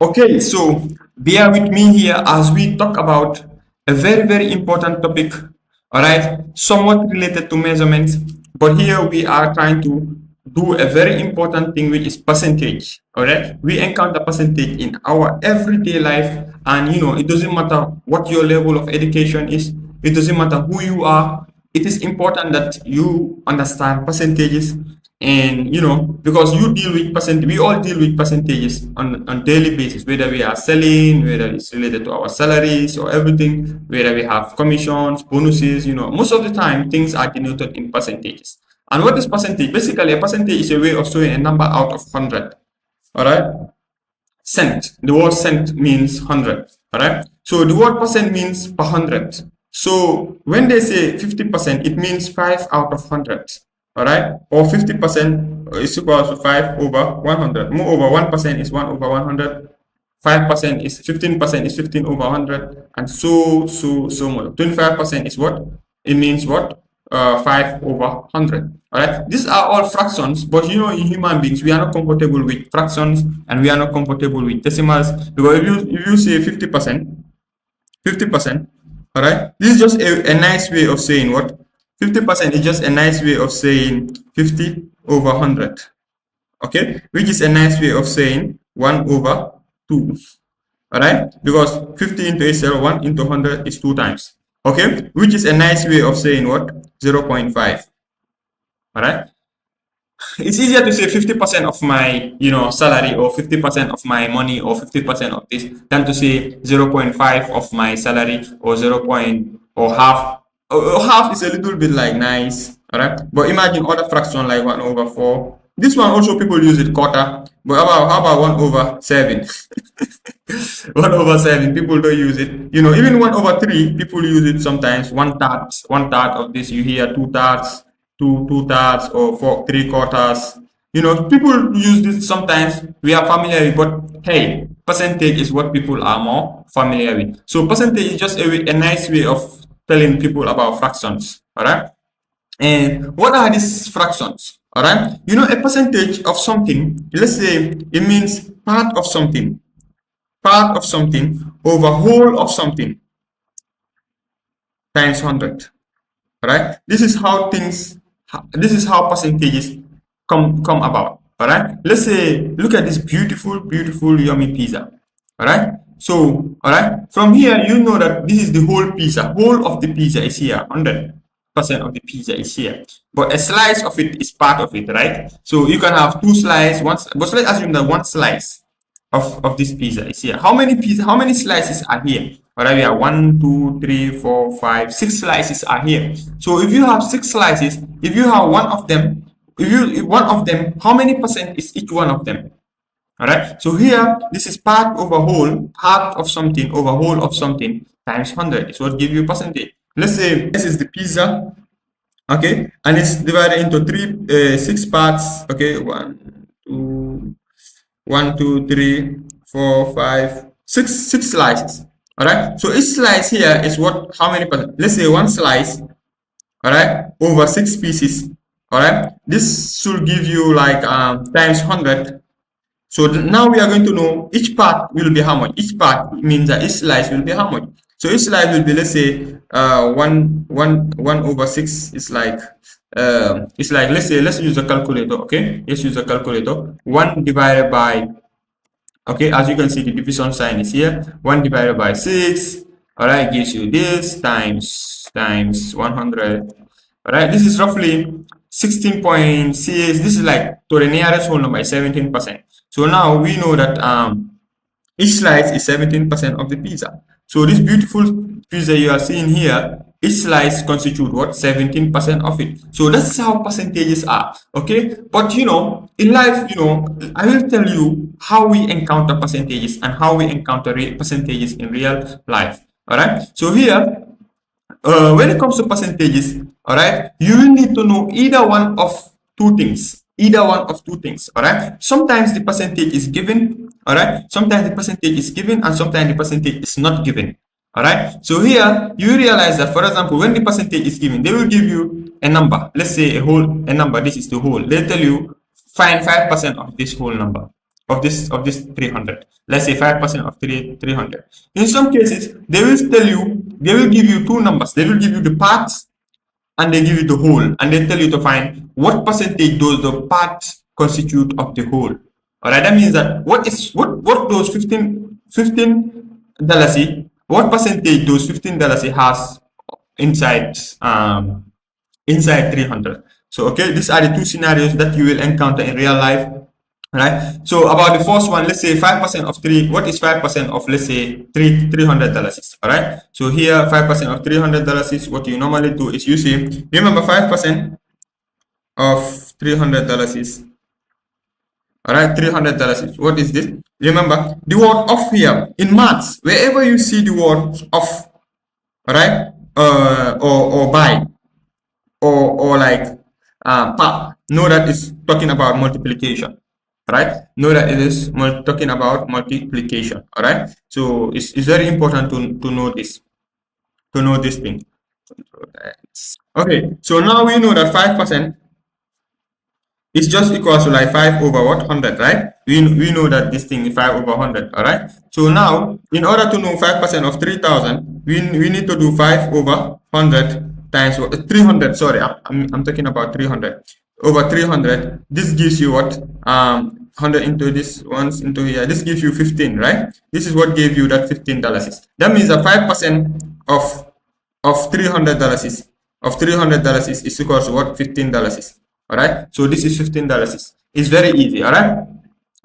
Okay, so bear with me here as we talk about a very, very important topic, all right, somewhat related to measurements, but here we are trying to do a very important thing, which is percentage, all right? We encounter percentage in our everyday life, and it doesn't matter what your level of education is, it doesn't matter who you are, it is important that you understand percentages. And because you deal with percent we all deal with percentages on daily basis, whether we are selling, whether it's related to our salaries or everything, whether we have commissions, bonuses. Most of the time things are denoted in percentages. And what is percentage? Basically, a percentage is a way of showing a number out of 100. All right. Cent, the word cent means 100. All right. So the word percent means per 100. So when they say 50%, it means 5 out of 100. All right, or 50% is equal to 5 over 100. Moreover, 1% is 1 over 100. 5% is 15% is 15 over 100, and so much. 25% is what? It means what? 5 over 100. All right, these are all fractions, but in human beings we are not comfortable with fractions, and we are not comfortable with decimals, because if you say 50%, all right, this is just a nice way of saying what? 50% is just a nice way of saying 50 over 100, okay, which is a nice way of saying 1 over 2, all right, because 50 into itself, 1 into 100 is 2 times, okay, which is a nice way of saying what? 0.5. all right, it's easier to say 50% of my salary, or 50% of my money, or 50% of this, than to say 0.5 of my salary, or 0. Or half. Half is a little bit like nice, all right, but imagine other fraction like 1 over 4. This one also people use it quarter, but how about 1 over 7? 1 over 7 people don't use it. Even 1 over 3 people use it sometimes. One third of this, you hear two thirds, two thirds, or 3/4. People use this sometimes. We are familiar with, but hey, percentage is what people are more familiar with. So percentage is just a nice way of telling people about fractions. All right. And what are these fractions? All right. A percentage of something, let's say it means part of something over whole of something times 100. All right. This is how percentages come about. All right. Let's say, look at this beautiful yummy pizza. All right. So, all right, from here you know that this is the whole pizza. Whole of the pizza is here. 100% of the pizza is here, but a slice of it is part of it, right? So you can have 2 slices, but let's assume that 1 slice of this pizza is here. How many slices are here? All right, we have 1, 2, 3, 4, 5, 6 slices are here. So if you have 6 slices, if you have one of them, how many percent is each one of them? All right, so here this is part over whole, part of something over whole of something times 100 is what give you percentage. Let's say this is the pizza, okay, and it's divided into 6 parts, okay, 1, 2, 3, 4, 5, 6 slices. All right, so each slice here is what? How many percent? Let's say 1 slice, all right, over 6 pieces. All right, this should give you like times 100. So now we are going to know each part will be how much. Each part means that each slice will be how much. So each slice will be, let's say, 1 over 6 is like, let's say, let's use a calculator, okay? Let's use a calculator. 1 divided by, okay, as you can see, the division sign is here. 1 divided by 6, all right, gives you this times 100. All right, this is roughly 16.6. This is like to the nearest whole number is 17%. So now we know that each slice is 17% of the pizza. So this beautiful pizza you are seeing here, each slice constitute what? 17% of it. So that's how percentages are. Okay, but in life, I will tell you how we encounter percentages and how we encounter percentages in real life. All right. So here, when it comes to percentages, all right, you will need to know either one of two things. All right, sometimes the percentage is given, all right, sometimes the percentage is given, and sometimes the percentage is not given. All right, so here you realize that, for example, when the percentage is given, they will give you a number. Let's say a number. This is the whole. They tell you find 5% of this whole number. of this 300. Let's say 5% of 300. In some cases, they will tell you, they will give you two numbers. They will give you the parts and they give you the whole, and they tell you to find what percentage does the parts constitute of the whole. All right, that means that what those 15 dollars, what percentage those $15 has inside inside 300. So okay, these are the two scenarios that you will encounter in real life. Right. So about the first one, let's say 5% of three. What is 5% of, let's say, $300? All right. So here 5% of $300 is what you normally do is you see, remember 5% of $300 is, all right, $300 is, what is this? Remember the word of here in maths, wherever you see the word of, all right, or by, or like know that it's talking about multiplication. Right, know that it is talking about multiplication. All right, so it's very important to know this, thing. Okay, so now we know that 5% is just equals to like 5 over what, 100, right? We know that this thing is 5 over 100. All right, so now in order to know 5% of 3000, we need to do 5 over 100 times what, 300. Sorry, I'm talking about 300 over 300. This gives you what, 100 into this, once into here, this gives you 15, right? This is what gave you that $15. That means that 5% of $300 is equals to what, $15. All right, so this is $15. It's very easy. All right,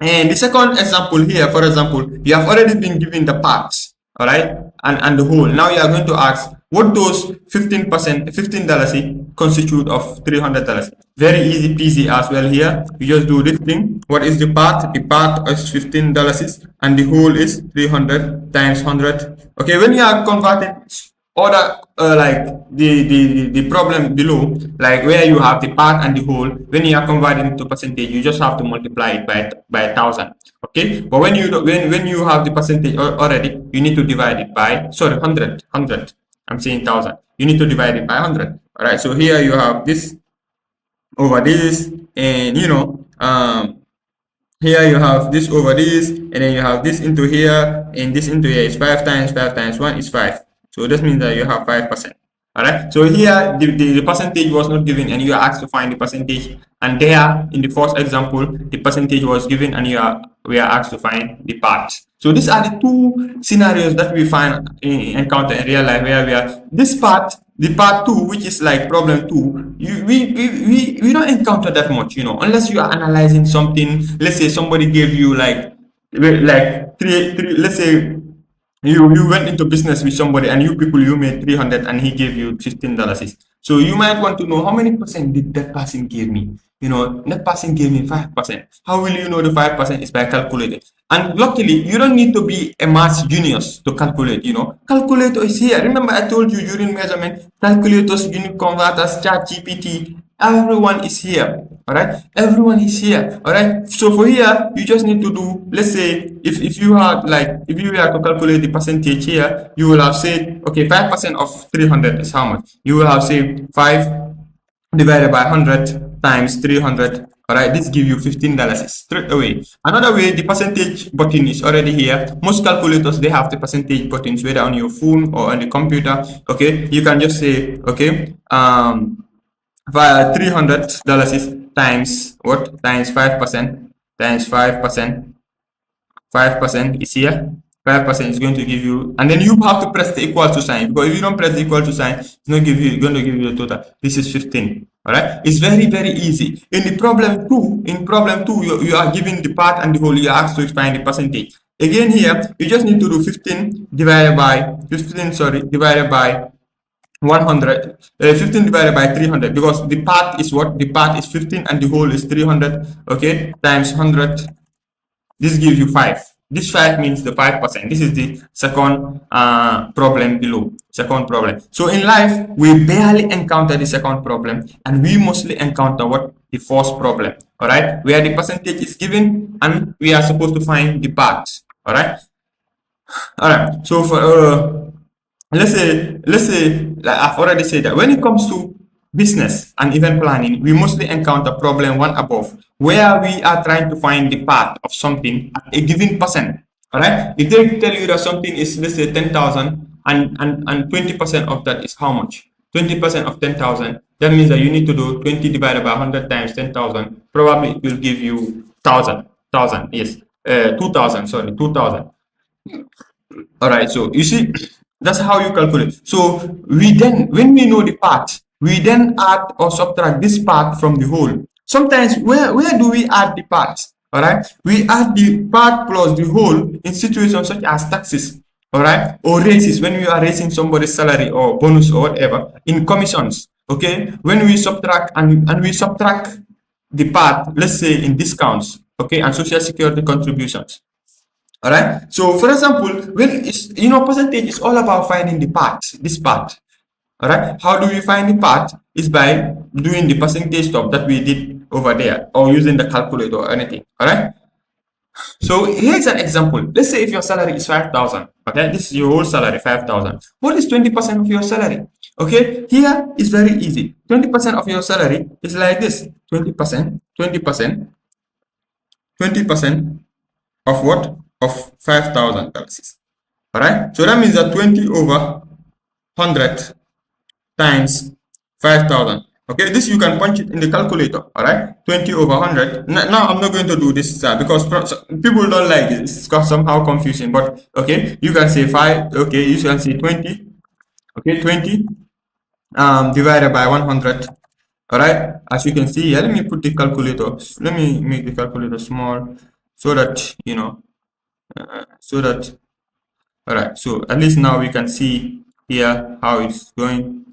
and the second example here, for example, you have already been given the parts, all right, and the whole. Now you are going to ask what those $15 constitute of $300. Very easy peasy as well. Here you just do this thing. What is the part? The part is $15 and the whole is 300 times 100. Okay, when you are converting other like the problem below, like where you have the part and the whole, when you are converting to percentage, you just have to multiply it by 1000. Okay, but when you have the percentage already, you need to divide it by, sorry, 100. I'm saying 1000. You need to divide it by 100. All right, so here you have this over this, and here you have this over this, and then you have this into here, and this into here is 5 times 1 is 5. So this means that you have 5%. All right, so here the percentage was not given and you are asked to find the percentage, and there in the first example the percentage was given and we are asked to find the parts. So these are the two scenarios that we encounter in real life, where we are this part, the part 2, which is like problem 2, we don't encounter that much, unless you are analyzing something. Let's say somebody gave you like three, let's say you went into business with somebody and you made 300 and he gave you $15. So you might want to know how many percent did that person give me. That person gave me 5%. How will you know the 5% is by calculating? And luckily, you don't need to be a maths genius to calculate. Calculator is here. Remember, I told you during measurement, calculators, unit converters, ChatGPT, everyone is here. All right, everyone is here. All right, so for here, you just need to do, let's say, if you were to calculate the percentage here, you will have said, okay, 5% of 300 is how much? You will have said 5 divided by 100 times 300. All right, this gives you $15 straight away. Another way, the percentage button is already here. Most calculators, they have the percentage buttons, whether on your phone or on the computer. Okay, you can just say, okay, via $300 is times what? Times 5%, times 5%. 5% is here. 5% is going to give you, and then you have to press the equal to sign, because if you don't press the equal to sign, it's not going to give you the total. This is 15. All right, it's very, very easy. In the problem 2, you are given the part and the whole. You are asked to find the percentage. Again here, you just need to do 15 divided by 100, 15 divided by 300, because the part is what? The part is 15 and the whole is 300. Okay, times 100. This gives you 5. This 5 means the 5%. This is the second problem below. Second problem. So in life, we barely encounter the second problem, and we mostly encounter what? The first problem. All right, where the percentage is given and we are supposed to find the parts. All right. All right. So for let's say like I've already said that when it comes to business and event planning, we mostly encounter problem one above, where we are trying to find the part of something at a given percent. All right. If they tell you that something is, let's say, 10,000, and 20% of that is how much? 20% of 10,000. That means that you need to do 20 divided by 100 times 10,000. Probably it will give you 1,000. Yes. 2,000. Sorry, 2,000. All right. So you see, that's how you calculate. So we then, when we know the part, we then add or subtract this part from the whole. Sometimes where do we add the parts? All right. We add the part plus the whole in situations such as taxes. All right. Or raises, when we are raising somebody's salary or bonus or whatever. In commissions. Okay. When we subtract and we subtract the part, let's say in discounts. Okay. And social security contributions. All right. So for example, when it's, percentage is all about finding the part, this part. All right. How do we find the part? Is by doing the percentage stuff that we did over there, or using the calculator or anything. All right. So here's an example. Let's say if your salary is 5,000. Okay. This is your whole salary, 5,000. What is 20% of your salary? Okay. Here is very easy. 20% of your salary is like this. 20%, 20%, 20% of what? Of $5,000. All right. So that means that 20 over 100 times 5,000. Okay. This you can punch it in the calculator. All right. 20 over 100. Now I'm not going to do this because people don't like it. It's somehow confusing. But okay, you can say 5. Okay, you can say 20. Okay, 20 divided by 100. All right. As you can see here, let me put the calculator. Let me make the calculator small so that all right, so at least now we can see here how it's going.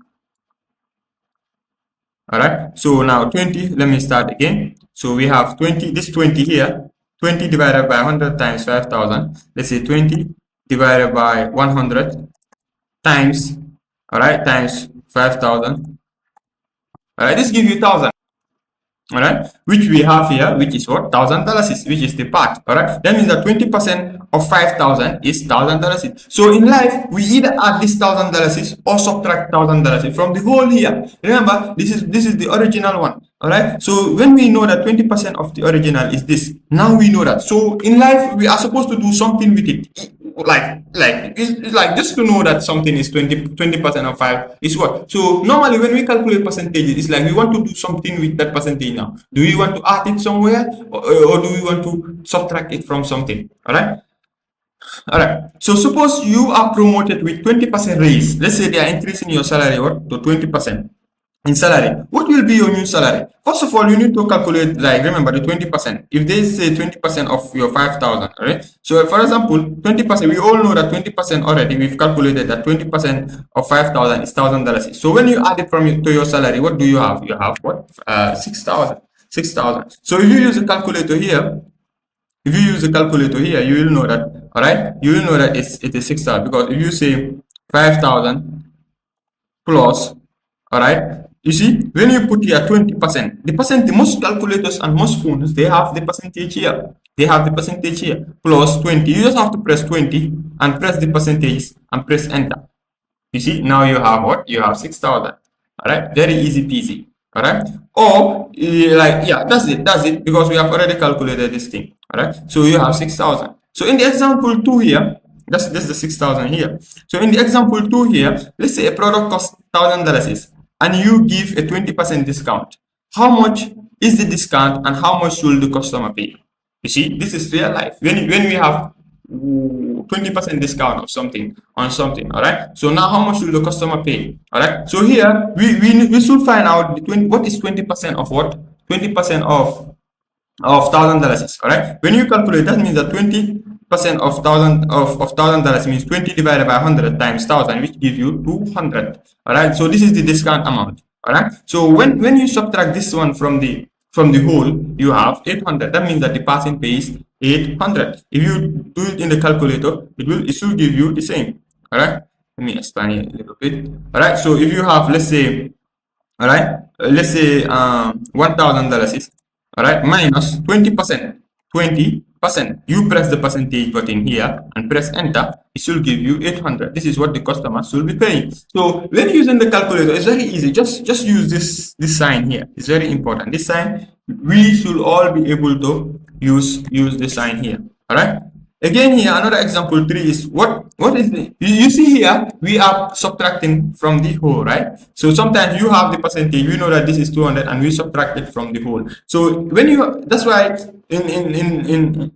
All right, so now 20, let me start again. So we have 20, this 20 here, 20 divided by 100 times 5,000. Let's say 20 divided by 100 times, all right, times 5,000. All right, this gives you 1,000. All right, which we have here, which is what? $1,000, which is the part. All right, that means that 20% of 5,000 is $1,000. So in life, we either add this $1,000 or subtract $1,000 from the whole here. Remember, this is the original one. All right, so when we know that 20% of the original is this, now we know that. So in life, we are supposed to do something with it. It's like just to know that something is 20% of 5 is what. So normally when we calculate percentages, it's like we want to do something with that percentage now. Do we want to add it somewhere, or do we want to subtract it from something? All right. All right. So suppose you are promoted with 20% raise. Let's say they are increasing your salary to 20%. In salary, what will be your new salary? First of all, you need to calculate, like, remember the 20%. If they say 20% of your 5,000, right? So for example, 20%, we all know that 20% already, we've calculated that 20% of 5,000 is $1,000. So when you add it to your salary, what do you have? You have what? 6,000. So if you use a calculator here, you will know that, all right? You will know that it is 6,000, because if you say 5,000 plus, all right? You see, when you put here 20%, the most calculators and most phones, they have the percentage here. They have the percentage here plus 20. You just have to press 20 and press the percentage and press enter. You see, now you have what? You have 6,000. All right, very easy peasy. All right, or like, yeah, that's it, because we have already calculated this thing. All right, so you have 6,000. So in the example 2 here, that's the 6,000 here. So in the example 2 here, let's say a product costs $1,000 and you give a 20% discount. How much is the discount and how much should the customer pay? You see, this is real life. When we have 20% discount of something on something, all right? So now how much should the customer pay? All right, so here we should find out what is 20% of what? 20% of $1,000. All right, when you calculate, that means that 20% of $1,000 means 20 divided by 100 times 1,000, which gives you 200. All right, so this is the discount amount. All right, so when you subtract this one from the whole, you have 800. That means that the person pays 800. If you do it in the calculator, it should give you the same. All right, let me expand it a little bit. All right, so if you have, let's say, all right, let's say $1,000, all right, minus 20%. 20% percent, you press the percentage button here and press enter, it should give you 800. This is what the customer should be paying. So when using the calculator, it's very easy. Just use this sign here. It's very important. This sign, we should all be able to use the sign here. All right. Again here, another example 3 is what is the, you see here, we are subtracting from the whole, right? So sometimes you have the percentage, you know that this is 200 and we subtract it from the whole. So when you, that's why in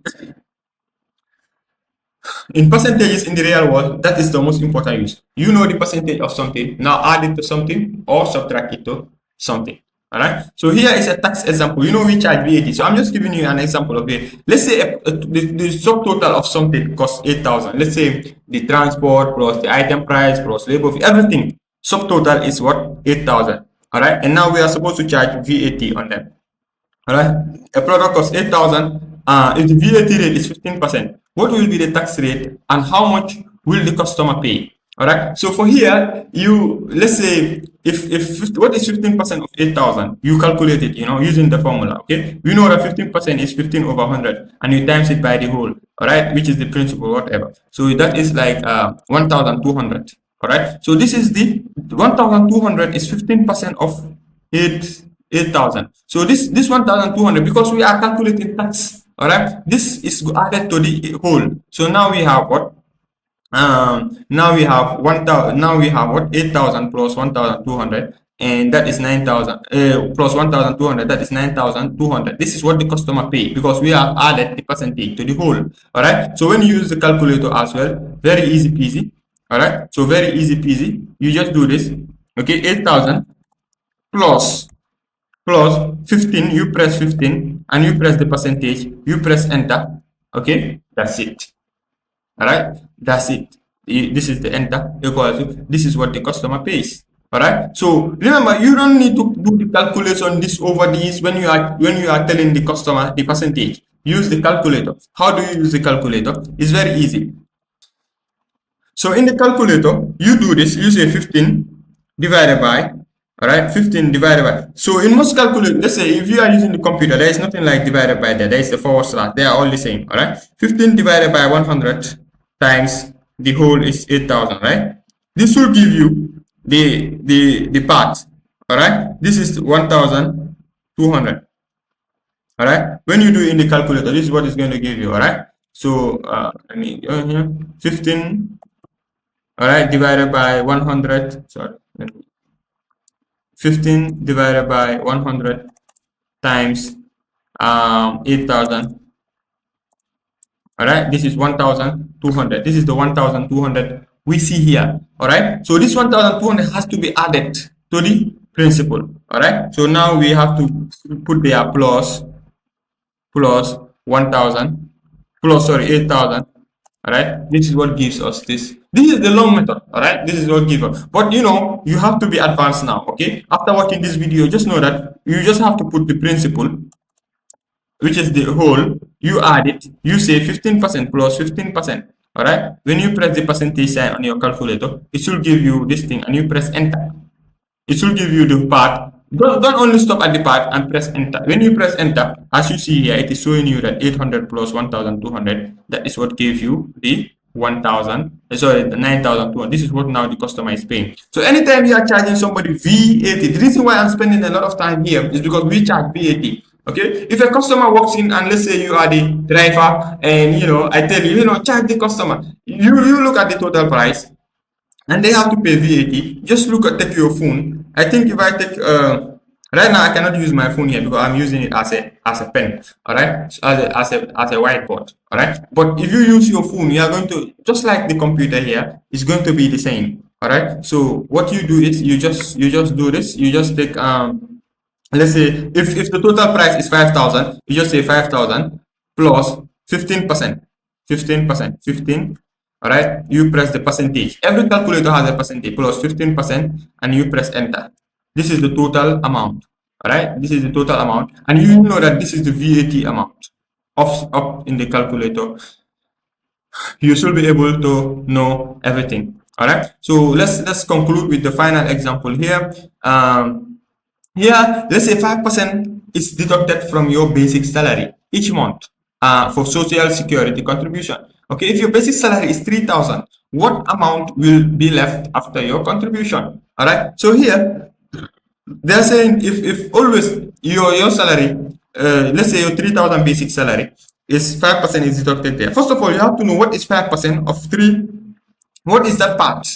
percentages in the real world, that is the most important use. You know the percentage of something, now add it to something or subtract it to something. All right. So here is a tax example. You know we charge VAT. So I'm just giving you an example of it. Let's say the subtotal of something costs 8,000. Let's say the transport plus the item price plus labor fee, everything. Subtotal is what? 8,000. All right. And now we are supposed to charge VAT on them. All right. A product costs 8,000. If the VAT rate is 15%, what will be the tax rate and how much will the customer pay? All right. So for here, you, let's say if what is 15% of 8,000, you calculate it, you know, using the formula. Okay. We know that 15% is 15 over 100 and you times it by the whole. All right. Which is the principal, whatever. So that is like 1,200. All right. So this is the 1,200 is 15% of 8,000. So this 1,200, because we are calculating tax. All right. This is added to the whole. So now we have what? Now we have 1,000. Now we have what? 8,000 plus 1,200, and that is 9,000. Plus 1,200, that is 9,200. This is what the customer pay because we have added the percentage to the whole. All right. So when you use the calculator as well, very easy peasy. All right. So very easy peasy. You just do this. Okay. 8,000 plus 15. You press 15 and you press the percentage. You press enter. Okay. That's it. All right, that's it. This is the enter equal to, this is what the customer pays. All right. So remember, you don't need to do the calculation this over this when you are telling the customer the percentage. Use the calculator. How do you use the calculator? It's very easy. So in the calculator, you do this. You say 15 divided by, all right, 15 divided by. So in most calculators, let's say if you are using the computer, there is nothing like divided by there. There is the forward slash. They are all the same. All right. 15 divided by 100 times the whole is 8,000, right? This will give you the part. All right. This is 1,200. All right. When you do it in the calculator, this is what it's going to give you. All right. So let me go here. 15. All right. Divided by 100. Sorry. 15 divided by 100 times 8,000. All right, this is 1,200. This is the 1,200 we see here. All right, so this 1,200 has to be added to the principal. All right, so now we have to put there plus 1,000 plus, sorry, 8,000. All right, this is what gives us this. This is the long method. All right, this is what gives us. But you know, you have to be advanced now. Okay, after watching this video, just know that you just have to put the principal, which is the whole, you add it, you say 15% plus 15%. All right, when you press the percentage sign on your calculator, it should give you this thing and you press enter. It should give you the part. Don't only stop at the part and press enter. When you press enter, as you see here, it is showing you that 800 plus 1,200, that is what gave you the 1,000, sorry, the 9,200. This is what now the customer is paying. So anytime you are charging somebody VAT, the reason why I'm spending a lot of time here is because we charge VAT. Okay, if a customer walks in and let's say you are the driver and you know I tell you, you know, charge the customer, you look at the total price and they have to pay VAT. Just take your phone. I think if I take right now I cannot use my phone here because I'm using it as a pen. All right, so as a whiteboard. All right, but if you use your phone, you are going to, just like the computer here, it's going to be the same. All right, so what you do is you just do this. You just take let's say if the total price is 5,000, you just say 5,000 plus 15%. 15. All right, you press the percentage. Every calculator has a percentage plus 15% and you press enter. This is the total amount. All right, this is the total amount, and you know that this is the VAT amount up in the calculator. You should be able to know everything. All right, so let's conclude with the final example here. Here, let's say 5% is deducted from your basic salary each month. for social security contribution. Okay, if your basic salary is 3,000, what amount will be left after your contribution? All right. So here they're saying if always your salary, let's say your 3,000 basic salary is 5% is deducted there. First of all, you have to know what is 5% of 3. What is that part?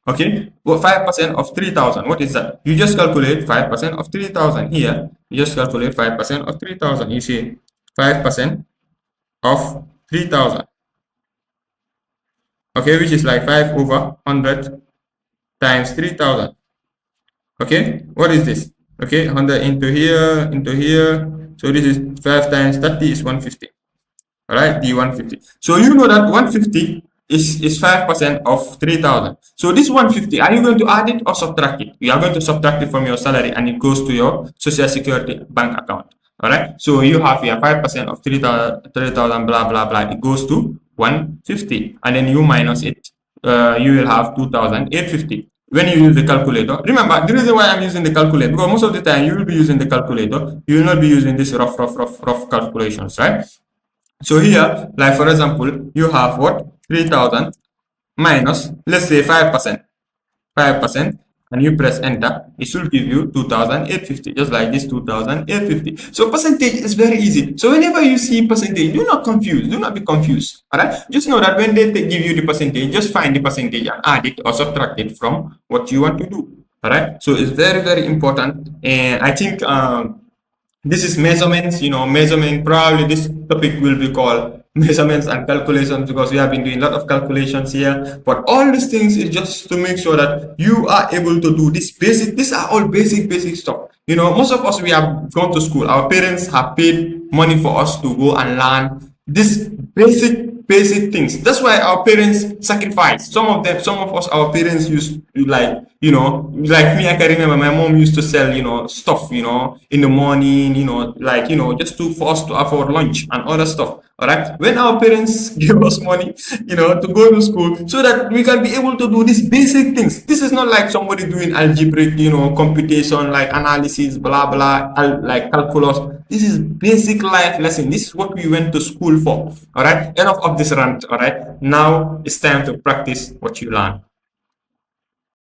Okay, well, 5% of 3,000. What is that? You just calculate 5% of 3,000 here. You just calculate 5% of 3,000. You see 5% of 3,000. Okay, which is like 5 over 100 times 3,000. Okay, what is this? Okay, 100 into here. So this is 5 times 30 is 150. All right, the 150. So you know that 150 is 5% of 3,000. So this 150, are you going to add it or subtract it? You are going to subtract it from your salary and it goes to your social security bank account. All right, so you have here 5% of 3,000 blah blah blah, it goes to 150, and then you minus it, you will have 2,850. When you use the calculator, remember the reason why I'm using the calculator, because most of the time you will be using the calculator, you will not be using this rough calculations, right? So here, like for example, you have what? 3,000 minus, let's say 5%, and you press enter, it should give you 2,850, just like this, 2,850. So percentage is very easy. So whenever you see percentage, do not be confused. All right, just know that when they give you the percentage, just find the percentage and add it or subtract it from what you want to do. All right, so it's very important. And I think this is measurements. Measurement, probably this topic will be called measurements and calculations, because we have been doing a lot of calculations here. But all these things is just to make sure that you are able to do this basic. These are all basic stuff. Most of us, we have gone to school. Our parents have paid money for us to go and learn this basic things. That's why our parents sacrifice. Some of us, our parents used to, like me, I can remember my mom used to sell stuff in the morning, just for us to afford lunch and other stuff. All right, when our parents give us money to go to school, so that we can be able to do these basic things. This is not like somebody doing algebraic computation, like analysis, blah blah, like calculus. This is basic life lesson. This is what we went to school for. All right, enough of this rant. All right, now it's time to practice what you learn.